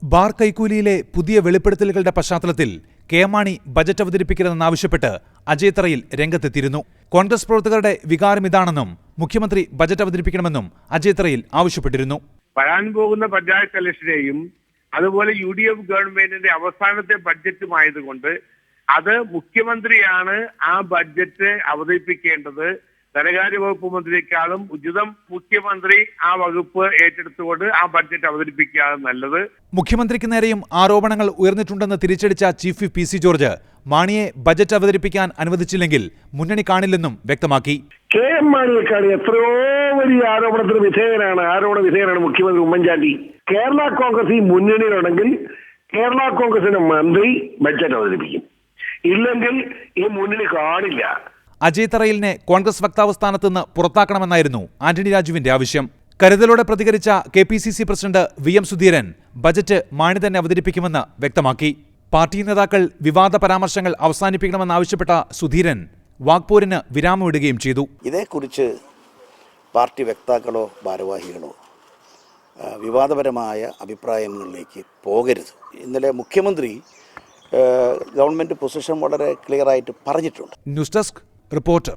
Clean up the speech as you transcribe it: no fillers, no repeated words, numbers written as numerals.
Bar കൈക്കൂലിയിലെ പുതിയ വെളിപ്പെടുത്തലുകളുടെ പശ്ചാത്തലത്തിൽ കെ എം മാണി ബജറ്റ് അവതരിപ്പിക്കരുതെന്നാവശ്യപ്പെട്ട് അജയ് തറയിൽ രംഗത്തെത്തിയിരുന്നു. കോൺഗ്രസ് പ്രവർത്തകരുടെ വികാരം ഇതാണെന്നും മുഖ്യമന്ത്രി ബജറ്റ് അവതരിപ്പിക്കണമെന്നും അജയ് തറയിൽ ആവശ്യപ്പെട്ടിരുന്നു. വരാൻ പോകുന്ന പഞ്ചായത്ത് ഇലക്ഷനെയും അതുപോലെ UDF ഗവൺമെന്റിന്റെ അവസാനത്തെ ബഡ്ജറ്റുമായതുകൊണ്ട് അത് മുഖ്യമന്ത്രിയാണ് ആ ബഡ്ജറ്റ് അവതരിപ്പിക്കേണ്ടത്. ധനകാര്യ വകുപ്പ് മന്ത്രിയെക്കാളും ഉചിതം മുഖ്യമന്ത്രി ആ വകുപ്പ് ഏറ്റെടുത്തുകൊണ്ട് ആ ബഡ്ജറ്റ് അവതരിപ്പിക്കുകയാണ് നല്ലത്. മുഖ്യമന്ത്രിക്ക് നേരെയും ആരോപണങ്ങൾ ഉയർന്നിട്ടുണ്ടെന്ന് തിരിച്ചടിച്ച ചീഫ് വിപ്പ് PC ജോർജ് മാണിയെ ബജറ്റ് അവതരിപ്പിക്കാൻ അനുവദിച്ചില്ലെങ്കിൽ മുന്നണി കാണില്ലെന്നും വ്യക്തമാക്കി. KM മാണിയേക്കാൾ എത്രയോ വലിയ ആരോപണ വിധേയനാണ് മുഖ്യമന്ത്രി ഉമ്മൻചാണ്ടി. കേരള കോൺഗ്രസ് ഈ മുന്നണിയിലുണ്ടെങ്കിൽ കേരള കോൺഗ്രസിന്റെ മന്ത്രി ബഡ്ജറ്റ് അവതരിപ്പിക്കും, ഇല്ലെങ്കിൽ ഈ മുന്നണി കാണില്ല. അജയ് തറയിലിനെ കോൺഗ്രസ് വക്താവ് സ്ഥാനത്തുനിന്ന് പുറത്താക്കണമെന്നായിരുന്നു ആന്റണി രാജുവിന്റെ ആവശ്യം. കരുതലോടെ പ്രതികരിച്ച KPCC president VM Sudheeran budget Mani തന്നെ അവതരിപ്പിക്കുമെന്ന് വ്യക്തമാക്കി. പാർട്ടി നേതാക്കൾ വിവാദ പരാമർശങ്ങൾ അവസാനിപ്പിക്കണമെന്നാവശ്യപ്പെട്ട സുധീരൻ വാക്പോരിന് വിരാമമിടുകയും ചെയ്തു. ഇതേക്കുറിച്ച് പാർട്ടി വക്താക്കളോ ഭാരവാഹികളോ വിവാദപരമായ അഭിപ്രായങ്ങളിലേക്ക് പോകരുത്. ഇന്നലെ മുഖ്യമന്ത്രി ഗവൺമെന്റ് പൊസിഷൻ വളരെ ക്ലിയറായിട്ട് പറഞ്ഞിട്ടുണ്ട്. News desk reporter.